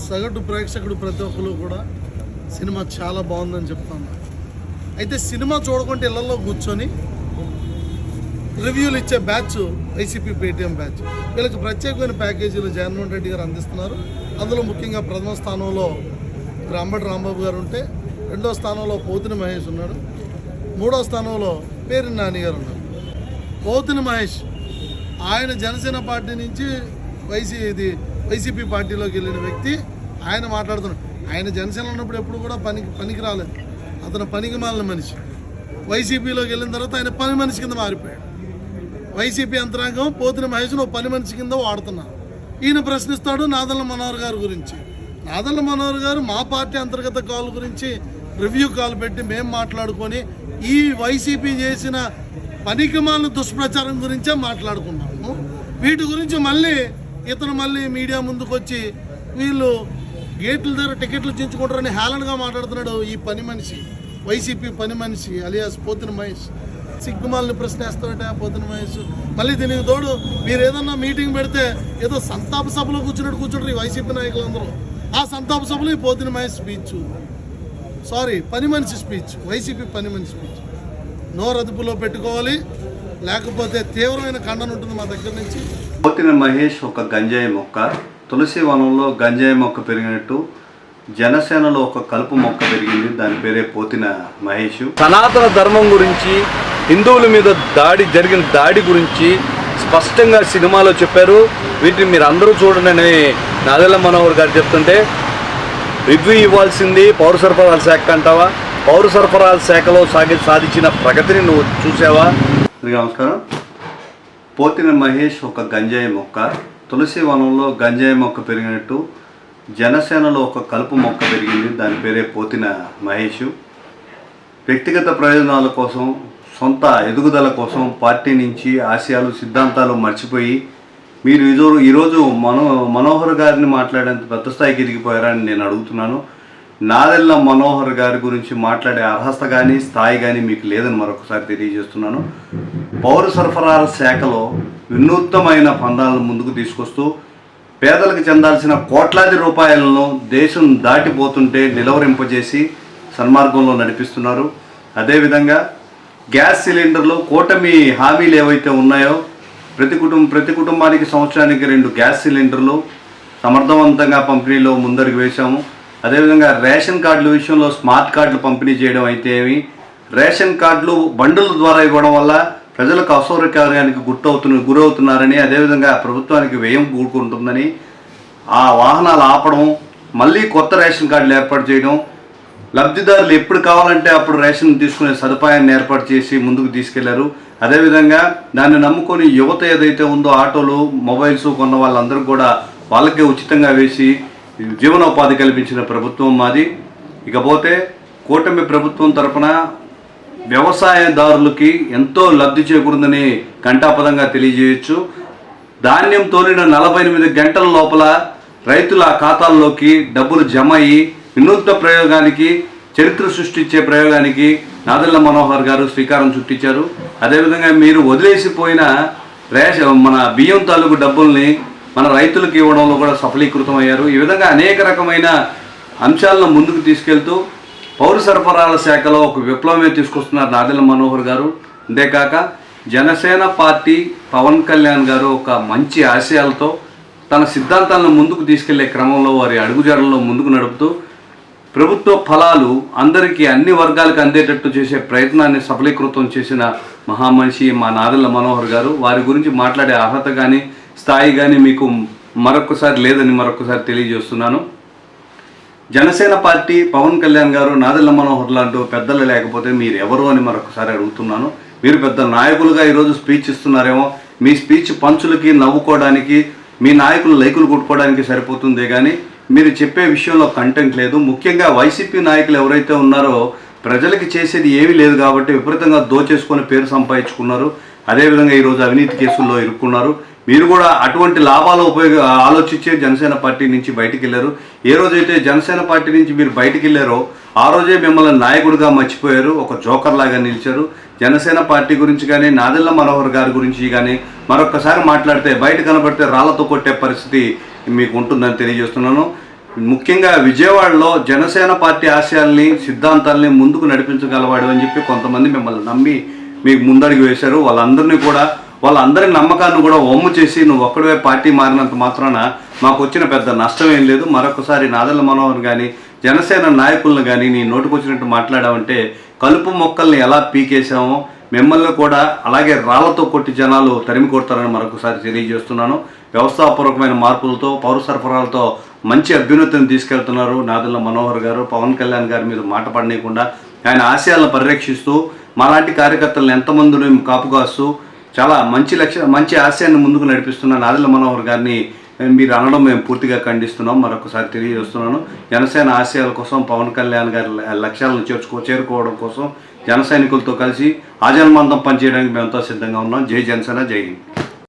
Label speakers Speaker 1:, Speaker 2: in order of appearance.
Speaker 1: సగటు ప్రేక్షకుడు ప్రతి ఒక్కరు కూడా సినిమా చాలా బాగుందని చెప్తాను. అయితే సినిమా చూడకుంటే ఇళ్లలో కూర్చొని రివ్యూలు ఇచ్చే బ్యాచ్ వైసీపీ పేటీఎం బ్యాచ్. వీళ్ళకి ప్రత్యేకమైన ప్యాకేజీలు జగన్మోహన్ రెడ్డి గారు అందిస్తున్నారు. అందులో ముఖ్యంగా ప్రథమ స్థానంలో అంబటి రాంబాబు గారు ఉంటే, రెండో స్థానంలో పోతిన మహేష్ ఉన్నాడు, మూడో స్థానంలో పేరు నాని గారు ఉన్నారు. పోతిన మహేష్ ఆయన జనసేన పార్టీ నుంచి వైసీపీ పార్టీలోకి వెళ్ళిన వ్యక్తి. ఆయన మాట్లాడుతున్నాడు. ఆయన జనసేన ఉన్నప్పుడు ఎప్పుడు కూడా పనికి రాలేదు. అతను పనికి మాలిన మనిషి. వైసీపీలోకి వెళ్ళిన తర్వాత ఆయన పని మనిషి కింద మారిపోయాడు. వైసీపీ యంత్రాంగం పోతిన మహేష్ను పని మనిషి కింద వాడుతున్నారు. ఈయన ప్రశ్నిస్తాడు నాదెళ్ల మనోహర్ గారి గురించి. నాదెళ్ల మనోహర్ గారు మా పార్టీ అంతర్గత కాల్ గురించి రివ్యూ కాల్ పెట్టి మేము మాట్లాడుకొని ఈ వైసీపీ చేసిన పనికిమాలిన దుష్ప్రచారం గురించే మాట్లాడుకున్నాము. వీటి గురించి ఇతను మళ్ళీ మీడియా ముందుకు వచ్చి వీళ్ళు గేట్ల దగ్గర టికెట్లు చించుకుంటారని హేళనగా మాట్లాడుతున్నాడు. ఈ పని మనిషి, వైసీపీ పని మనిషి అలియాస్ పోతిన మహేష్ సిగ్గుమాలని ప్రశ్నిస్తారట పోతిన మహేష్. మళ్ళీ దీనికి తోడు మీరు ఏదన్నా మీటింగ్ పెడితే ఏదో సంతాప సభలో కూర్చుంటారు ఈ వైసీపీ నాయకులందరూ. ఆ సంతాప సభలో ఈ పోతిన మహేష్ స్పీచ్, పని మనిషి స్పీచ్, వైసీపీ పని మనిషి స్పీచ్. నోరు అదుపులో పెట్టుకోవాలి, లేకపోతే తీవ్రమైన ఖండన ఉంటుంది మా దగ్గర నుంచి.
Speaker 2: పోతిన మహేష్ ఒక గంజాయి మొక్క. తులసి వనంలో గంజాయి మొక్క పెరిగినట్టు జనసేనలో ఒక కలుపు మొక్క పెరిగింది. దాని పేరే పోతిన మహేష్. సనాతన ధర్మం గురించి, హిందువుల మీద జరిగిన దాడి గురించి స్పష్టంగా సినిమాలో చెప్పారు. వీటిని మీరు అందరూ చూడండి అని నాదెళ్ల మనోహర్ గారు చెప్తుంటే, రివ్యూ ఇవ్వాల్సింది పౌర సరఫరాల శాఖ అంటావా? పౌర సరఫరాల శాఖలో సాధించిన ప్రగతిని నువ్వు చూసావా? నమస్కారం. పోతిన మహేష్ ఒక గంజాయి మొక్క. తులసి వనంలో గంజాయి మొక్క పెరిగినట్టు జనసేనలో ఒక కలుపు మొక్క పెరిగింది. దాని పేరే పోతిన మహేష్. వ్యక్తిగత ప్రయోజనాల కోసం, సొంత ఎదుగుదల కోసం పార్టీ నుంచి ఆశయాలు, సిద్ధాంతాలు మర్చిపోయి మీరు ఈరోజు మనోహర్ గారిని మాట్లాడేంత పెద్ద స్థాయికి ఎదిగిపోయారని నేను అడుగుతున్నాను. నాదెళ్ల మనోహర్ గారి గురించి మాట్లాడే అర్హత కానీ స్థాయి కానీ మీకు లేదని మరొకసారి తెలియజేస్తున్నాను. పౌర సరఫరాల శాఖలో వినూత్నమైన పందాలను ముందుకు తీసుకొస్తూ పేదలకు చెందాల్సిన కోట్లాది రూపాయలను దేశం దాటిపోతుంటే నిలవరింపజేసి సన్మార్గంలో నడిపిస్తున్నారు. అదేవిధంగా గ్యాస్ సిలిండర్లు, కూటమి హామీలు ఏవైతే ఉన్నాయో ప్రతి కుటుంబానికి సంవత్సరానికి 2 గ్యాస్ సిలిండర్లు సమర్థవంతంగా పంపిణీలో ముందడుగు వేశాము. అదేవిధంగా రేషన్ కార్డుల విషయంలో స్మార్ట్ కార్డులు పంపిణీ చేయడం అయితే రేషన్ కార్డులు బండుల ద్వారా ఇవ్వడం వల్ల ప్రజలకు అసౌకర్యానికి గురవుతున్నారని, అదేవిధంగా ప్రభుత్వానికి వ్యయం కూడుకుంటుందని ఆ వాహనాలు ఆపడం, మళ్ళీ కొత్త రేషన్ కార్డులు ఏర్పాటు చేయడం, లబ్ధిదారులు ఎప్పుడు కావాలంటే అప్పుడు రేషన్ తీసుకునే సదుపాయాన్ని ఏర్పాటు చేసి ముందుకు తీసుకెళ్లారు. అదేవిధంగా దాన్ని నమ్ముకొని యువత ఏదైతే ఉందో ఆటోలు, మొబైల్స్ కొన్న వాళ్ళందరూ కూడా వాళ్ళకే ఉచితంగా వేసి జీవనోపాధి కల్పించిన ప్రభుత్వం మాది. ఇకపోతే కూటమి ప్రభుత్వం తరఫున వ్యవసాయదారులకి ఎంతో లబ్ధి చేకూరుందని ఘంటాపదంగా తెలియజేయచ్చు. ధాన్యం తోలిన 48 గంటల లోపల రైతుల ఖాతాల్లోకి డబ్బులు జమ అయ్యి వినూత్న ప్రయోగానికి, చరిత్ర సృష్టించే ప్రయోగానికి నాదెళ్ల మనోహర్ గారు శ్రీకారం చుట్టించారు. అదేవిధంగా మీరు వదిలేసిపోయిన మన బియ్యం తాలూకు డబ్బుల్ని మన రైతులకు ఇవ్వడంలో కూడా సఫలీకృతమయ్యారు. ఈ విధంగా అనేక రకమైన అంశాలను ముందుకు తీసుకెళ్తూ పౌర సరఫరాల శాఖలో ఒక విప్లవమే తీసుకొస్తున్నారు నాదెళ్ల మనోహర్ గారు. అంతేకాక జనసేన పార్టీ పవన్ కళ్యాణ్ గారు ఒక మంచి ఆశయాలతో తన సిద్ధాంతాలను ముందుకు తీసుకెళ్లే క్రమంలో వారి అడుగుజాడల్లో ముందుకు నడుపుతూ ప్రభుత్వ ఫలాలు అందరికీ, అన్ని వర్గాలకు అందేటట్టు చేసే ప్రయత్నాన్ని సఫలీకృతం చేసిన మహామనిషి మా నాదెళ్ల మనోహర్ గారు. వారి గురించి మాట్లాడే అర్హత కానీ స్థాయి కానీ మీకు మరొకసారి లేదని మరొకసారి తెలియజేస్తున్నాను. జనసేన పార్టీ పవన్ కళ్యాణ్ గారు, నాదెళ్ల మనోహర్ లాంటి పెద్దలు లేకపోతే మీరు ఎవరు అని మరొకసారి అడుగుతున్నాను. మీరు పెద్ద నాయకులుగా ఈరోజు స్పీచ్ ఇస్తున్నారేమో, మీ స్పీచ్ పంచులకి, నవ్వుకోవడానికి, మీ నాయకులు లైకులు కొట్టుకోవడానికి సరిపోతుందే కానీ మీరు చెప్పే విషయంలో కంటెంట్ లేదు. ముఖ్యంగా వైసీపీ నాయకులు ఎవరైతే ఉన్నారో ప్రజలకి చేసేది ఏమీ లేదు కాబట్టి విపరీతంగా దోచేసుకొని పేరు సంపాదించుకున్నారు. అదేవిధంగా ఈరోజు అవినీతి కేసుల్లో ఇరుక్కున్నారు. మీరు కూడా అటువంటి లాభాలు ఆలోచించే జనసేన పార్టీ నుంచి బయటికి వెళ్ళారు. ఏ రోజైతే జనసేన పార్టీ నుంచి మీరు బయటికి వెళ్ళారో ఆ రోజే మిమ్మల్ని నాయకుడిగా మర్చిపోయారు, ఒక జోకర్ లాగా నిలిచారు. జనసేన పార్టీ గురించి కానీ నాదెళ్ల మనోహర్ గారి గురించి కానీ మరొకసారి మాట్లాడితే, బయట కనబడితే రాళ్లతో కొట్టే పరిస్థితి మీకు ఉంటుందని తెలియజేస్తున్నాను. ముఖ్యంగా విజయవాడలో జనసేన పార్టీ ఆశయాల్ని సిద్ధాంతాల్ని ముందుకు నడిపించగలవాడు అని చెప్పి కొంతమంది మిమ్మల్ని నమ్మి మీకు ముందడుగు వేశారు. వాళ్ళందరి నమ్మకాన్ని కూడా వమ్ము చేసి నువ్వు ఒక్కడే పార్టీ మారినంత మాత్రాన మాకు వచ్చిన పెద్ద నష్టం ఏం లేదు. మరొకసారి నాదెళ్ల మనోహర్ కానీ జనసేన నాయకులను కానీ నీ నోటుకొచ్చినట్టు మాట్లాడావంటే కలుపు మొక్కల్ని ఎలా పీకేసామో మిమ్మల్ని కూడా అలాగే రాళ్లతో కొట్టి జనాలు తరిమి కొడతారని మరొకసారి తెలియజేస్తున్నాను. వ్యవస్థాపూర్వకమైన మార్పులతో పౌర సరఫరాలతో మంచి అభ్యున్నతిని తీసుకెళ్తున్నారు నాదెళ్ల మనోహర్ గారు. పవన్ కళ్యాణ్ గారి మీద మాట పడనీయకుండా ఆయన ఆశయాలను పరిరక్షిస్తూ మాలాంటి కార్యకర్తలను ఎంతమందిని కాపుగాస్తూ చాలా మంచి ఆశయాన్ని ముందుకు నడిపిస్తున్న నాదెళ్ల మనోహర్ గారిని మీరు అనడం మేము పూర్తిగా ఖండిస్తున్నాం. మరొకసారి తెలియజేస్తున్నాను. జనసేన ఆశయాల కోసం పవన్ కళ్యాణ్ గారి లక్ష్యాలను చేరుకోవడం కోసం జన సైనికులతో కలిసి ఆజన్మాంతం పనిచేయడానికి మేమంతా సిద్ధంగా ఉన్నాం. జై జనసేన, జై హింద్.